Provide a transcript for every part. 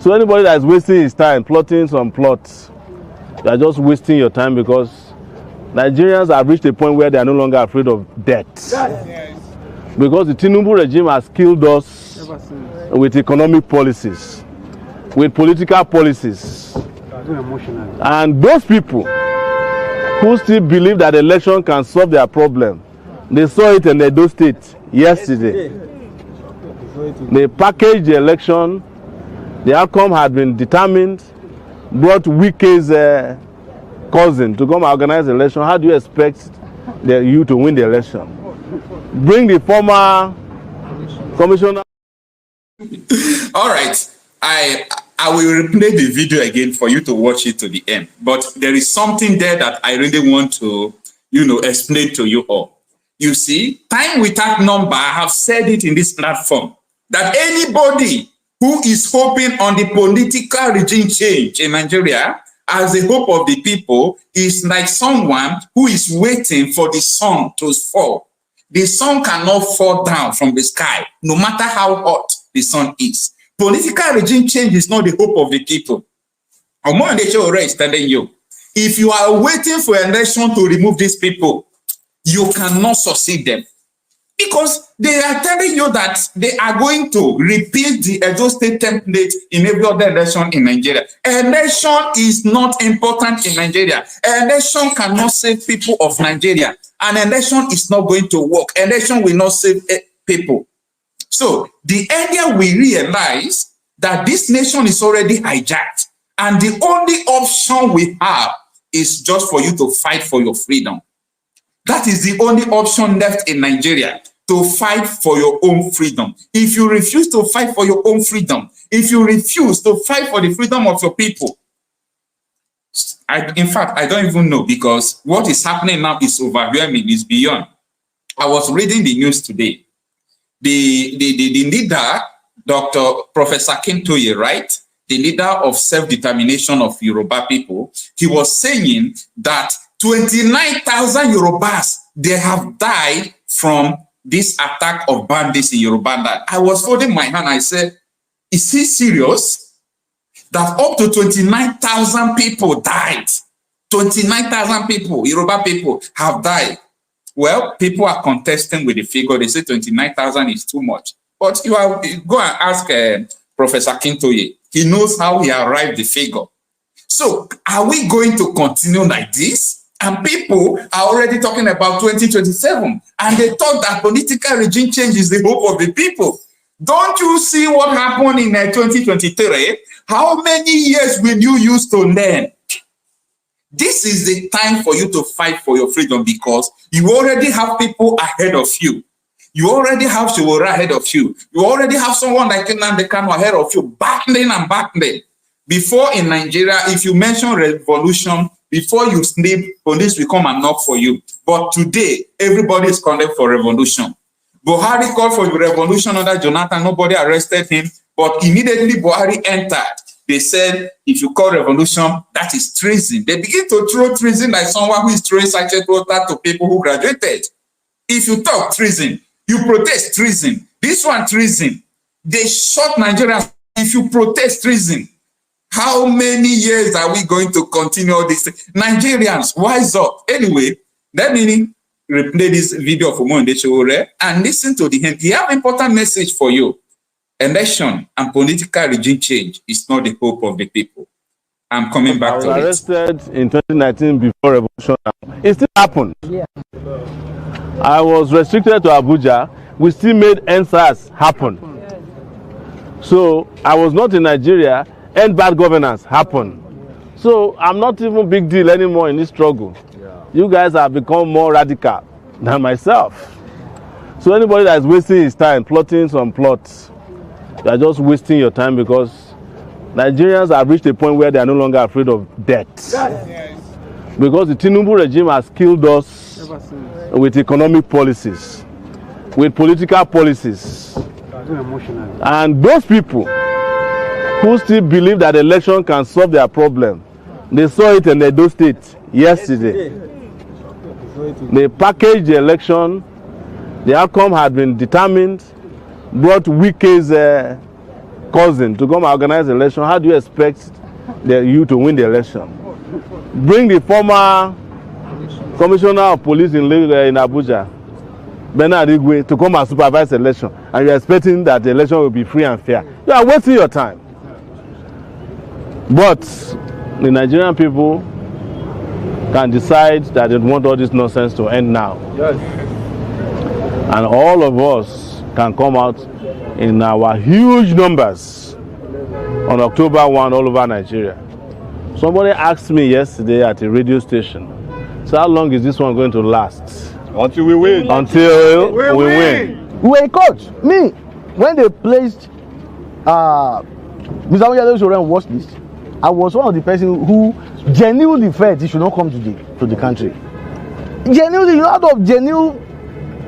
So anybody that is wasting his time plotting some plots, you are just wasting your time, because Nigerians have reached a point where they are no longer afraid of death. Yes. Because the Tinubu regime has killed us with economic policies, with political policies. And those people who still believe that election can solve their problem, they saw it in the Edo State yesterday. They packaged the election. The outcome had been determined, brought Wike's cousin to come organize the election. How do you expect you to win the election? Bring the former commissioner. All right. I will replay the video again for you to watch it to the end. But there is something there that I really want to, explain to you all. You see, time without number, I have said it in this platform, that anybody who is hoping on the political regime change in Nigeria as the hope of the people is like someone who is waiting for the sun to fall. The sun cannot fall down from the sky, no matter how hot the sun is. Political regime change is not the hope of the people. Sowore is telling you, if you are waiting for an election to remove these people, you cannot succeed them. Because they are telling you that they are going to repeat the Edo State template in every other election in Nigeria. Election is not important in Nigeria. Election cannot save people of Nigeria. An election is not going to work. Election will not save people. So the earlier we realize that this nation is already hijacked, and the only option we have is just for you to fight for your freedom. That is the only option left in Nigeria, to fight for your own freedom. If you refuse to fight for your own freedom, if you refuse to fight for the freedom of your people, in fact, I don't even know, because what is happening now is overwhelming, is beyond. I was reading the news today. The leader, Professor Akintoye, right? The leader of self-determination of Yoruba people, he was saying that 29,000 Yorubas, they have died from this attack of bandits in Yoruba land. I was holding my hand. I said, is he serious? That up to 29,000 people died. 29,000 people, Yoruba people, have died. Well, people are contesting with the figure. They say 29,000 is too much. But you go and ask Professor Akintoye. He knows how he arrived the figure. So are we going to continue like this? And people are already talking about 2027. And they thought that political regime change is the hope of the people. Don't you see what happened in 2023? How many years will you use to learn? This is the time for you to fight for your freedom, because you already have people ahead of you. You already have Sowore ahead of you. You already have someone like Nnamdi Kanu ahead of you, battling and battling. Before in Nigeria, if you mention revolution, before you sleep, police will come and knock for you. But today, everybody is calling for revolution. Buhari called for the revolution under Jonathan. Nobody arrested him. But immediately Buhari entered. They said, if you call revolution, that is treason. They begin to throw treason like someone who is throwing sachet water to people who graduated. If you talk treason, you protest treason. This one treason. They shot Nigerians. If you protest treason, how many years are we going to continue all this? Nigerians, wise up. Anyway, let me replay this video of Sowore and listen to the end. He have an important message for you. Election and political regime change is not the hope of the people. I'm coming back to it. I was arrested in 2019 before revolution. It still happened. Yeah. I was restricted to Abuja. We still made NSAS happen. So I was not in Nigeria, and bad governance happened. So I'm not even big deal anymore in this struggle. Yeah. You guys have become more radical than myself. So anybody that is wasting his time plotting some plots, you are just wasting your time, because Nigerians have reached a point where they are no longer afraid of death. Yes. Because the Tinubu regime has killed us with economic policies, with political policies. And those people who still believe that election can solve their problem, they saw it in the Edo State yesterday. They packaged the election. The outcome had been determined, brought Wike's cousin to come and organize the election, how do you expect you to win the election? Bring the former commissioner of police in Abuja, Bernard Igwe, to come and supervise the election, and you're expecting that the election will be free and fair. You are wasting your time. But the Nigerian people can decide that they want all this nonsense to end now. Yes. And all of us can come out in our huge numbers on October 1 all over Nigeria. Somebody asked me yesterday at a radio station, so how long is this one going to last? Until we win. Until we win. We were coach. Me, when they placed Mr. Sowore on watch list, I was one of the person who genuinely felt he should not come to the country. Genuinely, out of genuine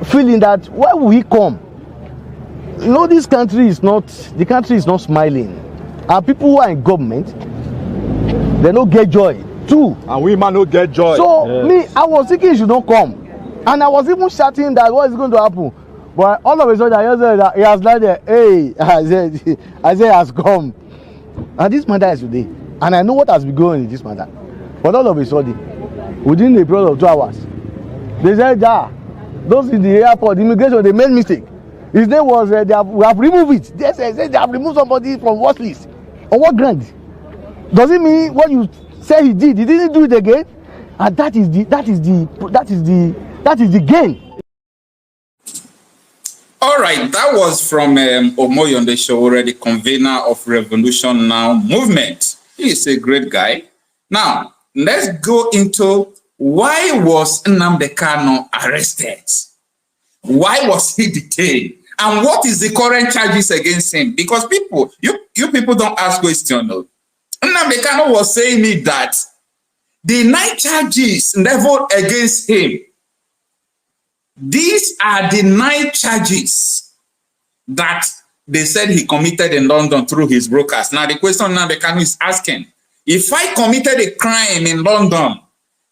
feeling that why will he come? You know, the country is not smiling. And people who are in government, they don't get joy too. And we man don't get joy. So me, I was thinking he should not come. And I was even shouting that what is going to happen. But all of a sudden, I said that he has landed. Hey, I said he has come. And this matter is today. And I know what has been going in this matter. But all of a sudden, within a period of 2 hours, they said, those in the airport, the immigration, they made mistake. His name was, we have removed it. They said they have removed somebody from watch list. On what ground? Does it mean what you say he didn't do it again? And that is the gain. All right, that was from Omoyonde Sowore, the convener of Revolution Now movement. He is a great guy. Now, let's go into why was Nnamdi Kanu arrested? Why was he detained? And what is the current charges against him? Because people, you people don't ask questions. No. Nnamdi Kanu was saying it that the 9 charges leveled against him, these are the 9 charges that they said he committed in London through his brokers. Now, the question Nnamdi Kanu is asking, if I committed a crime in London,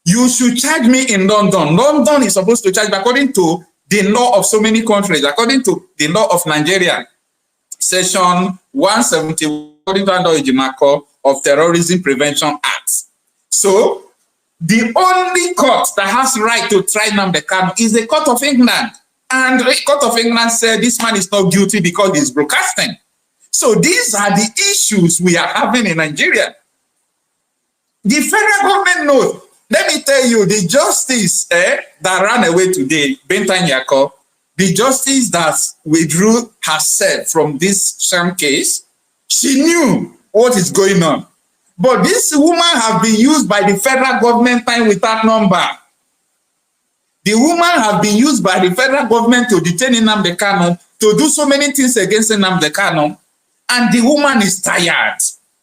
you should charge me in London. London is supposed to charge me according to the law of so many countries, according to the law of Nigeria, Section 171, according to Ejimako of Terrorism Prevention Act. So, the only court that has right to try Nnamdi Kanu is the Court of England. And the Court of England said this man is not guilty because he's broadcasting. So these are the issues we are having in Nigeria. The federal government knows. Let me tell you, the justice that ran away today, Bentan Yako, the justice that withdrew herself from this sham case, she knew what is going on. But this woman has been used by the federal government time without number. The woman has been used by the federal government to detain Nnamdi Kanu, to do so many things against Nnamdi Kanu, and the woman is tired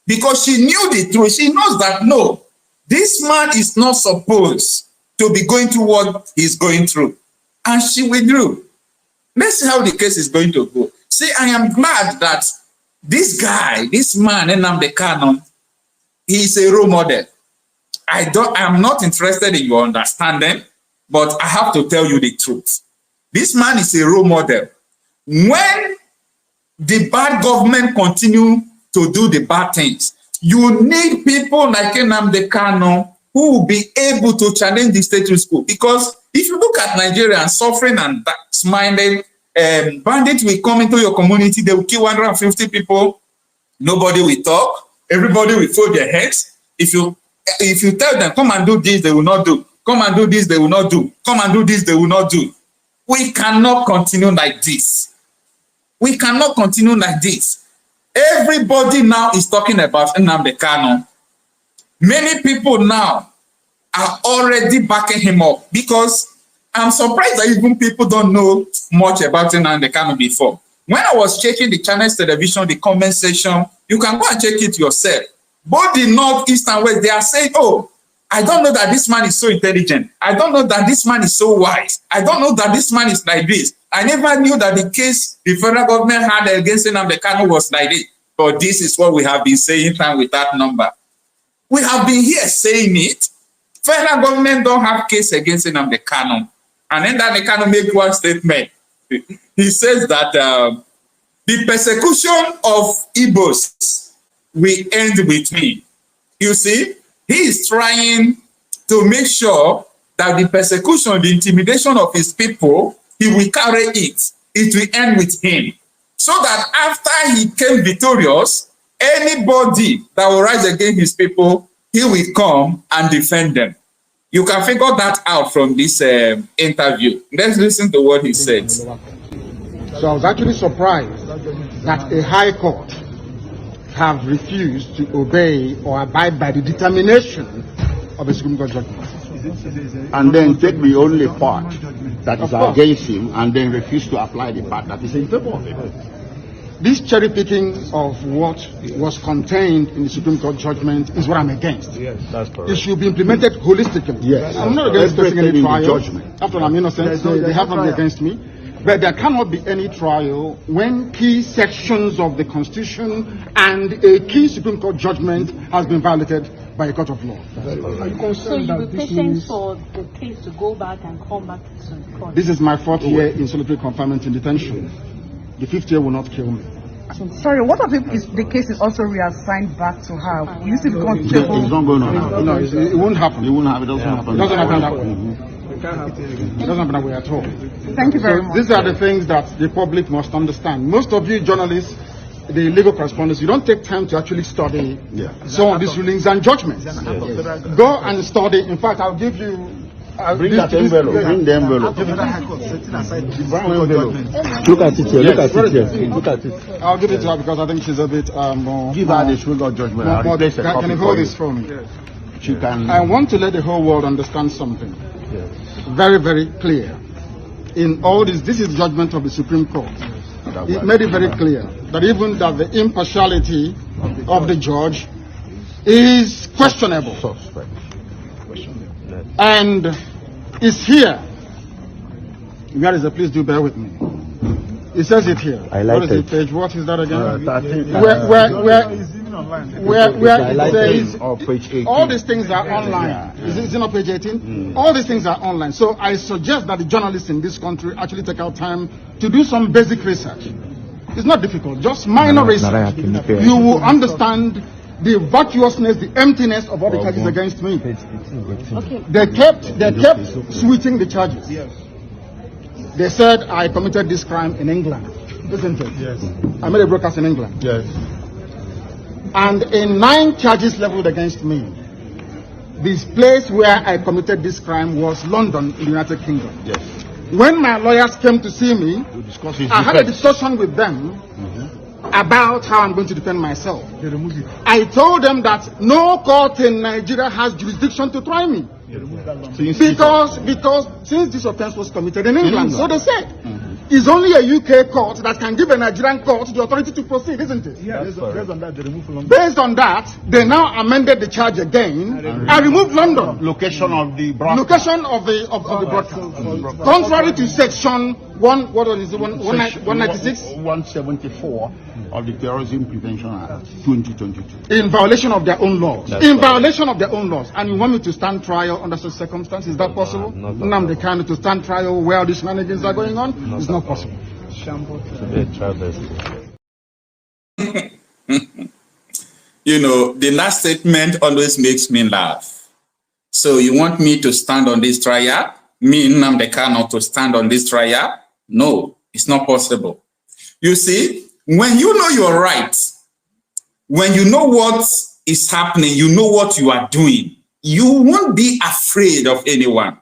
because she knew the truth. She knows that no, this man is not supposed to be going through what he's going through, and she withdrew. Let's see how the case is going to go. See, I am glad that this guy, this man, Nnamdi Kanu, he is a role model. I'm not interested in your understanding, but I have to tell you the truth. This man is a role model. When the bad government continue to do the bad things, you need people like Nnamdi Kanu who will be able to challenge the status quo. Because if you look at Nigeria suffering and smiling, bandits will come into your community, they will kill 150 people, nobody will talk. Everybody will fold their heads. If you tell them, come and do this, they will not do. Come and do this, they will not do. Come and do this, they will not do. We cannot continue like this. We cannot continue like this. Everybody now is talking about Nnamdi Kanu. Many people now are already backing him up because I'm surprised that even people don't know much about Nnamdi Kanu before. When I was checking the channels television, the comment section, you can go and check it yourself. Both the North, East, and West, they are saying, oh, I don't know that this man is so intelligent. I don't know that this man is so wise. I don't know that this man is like this. I never knew that the case the federal government had against Nnamdi Kanu was like this. But this is what we have been saying time with that number. We have been here saying it. Federal government don't have case against Nnamdi Kanu. And then Nnamdi Kanu made one statement. He says that the The persecution of Igbos will end with me. You see, he is trying to make sure that the persecution, the intimidation of his people, he will carry it. It will end with him. So that after he came victorious, anybody that will rise against his people, he will come and defend them. You can figure that out from this interview. Let's listen to what he said. So I was actually surprised that a high court have refused to obey or abide by the determination of a Supreme Court judgment. And then take the only part that is against him and then refuse to apply the part that is in favor of him. This cherry picking of what was contained in the Supreme Court judgment is what I'm against. Yes, that's correct. It should be implemented holistically. Yes. I'm not against taking any trial. After I'm innocent, they have not been against me. But there cannot be any trial when key sections of the Constitution and a key Supreme Court judgment has been violated by a court of law. So you'll be patient for the case to go back and come back to the court? This is my 4th year in solitary confinement in detention. The 5th year will not kill me. Sorry, what if the case is also reassigned back to her? Will you still be comfortable? It's not going on. No, it won't happen. It won't happen. It doesn't happen. It doesn't happen that way. It doesn't happen that way at all. Thank you very much. These are the things that the public must understand. Most of you journalists, the legal correspondents, you don't take time to actually study some of these rulings and judgments. Go and study. In fact, I'll give you... Bring that envelope. Bring the envelope. Look at it here. Look at it here. Look at it. I'll give it to her because I think she's a bit more... Give her the Supreme Court judgment. Can you hold this for me? She can... I want to let the whole world understand something. Very, very clear. In all this is judgment of the Supreme Court. It made it very clear that even that the impartiality of the judge is questionable. And it's here. Where is it? Please do bear with me. It says it here. What is the page? What is that again? Where it says all these things are online. Is it not page 18? All these things are online. So I suggest that the journalists in this country actually take out time to do some basic research. It's not difficult, just minor research. You will understand the virtuousness, the emptiness of all the charges against me. They kept switching the charges. They said I committed this crime in England, isn't it? Yes. I made a broadcast in England. Yes. And in 9 charges leveled against me, this place where I committed this crime was London in the United Kingdom. Yes. When my lawyers came to see me, I had a discussion with them about how I'm going to defend myself. I told them that no court in Nigeria has jurisdiction to try me. Because since this offense was committed in England, so they said, it's only a UK court that can give a Nigerian court the authority to proceed, isn't it? Yes. Based on that, they now amended the charge again and removed London. Location of the broadcast. Location of the broadcast. Contrary to section 196? 174 of the Terrorism Prevention Act 2022. In violation of their own laws. Violation of their own laws. And you want me to stand trial under such circumstances? Is that possible? Nnamdi Kanu to stand trial where these shenanigans are going on? It's not possible. You know, the last statement always makes me laugh. So you want me to stand on this trial? Me, Nnamdi Kanu, to stand on this trial? No, it's not possible. You see, when you know you're right, when you know what is happening, you know what you are doing, you won't be afraid of anyone.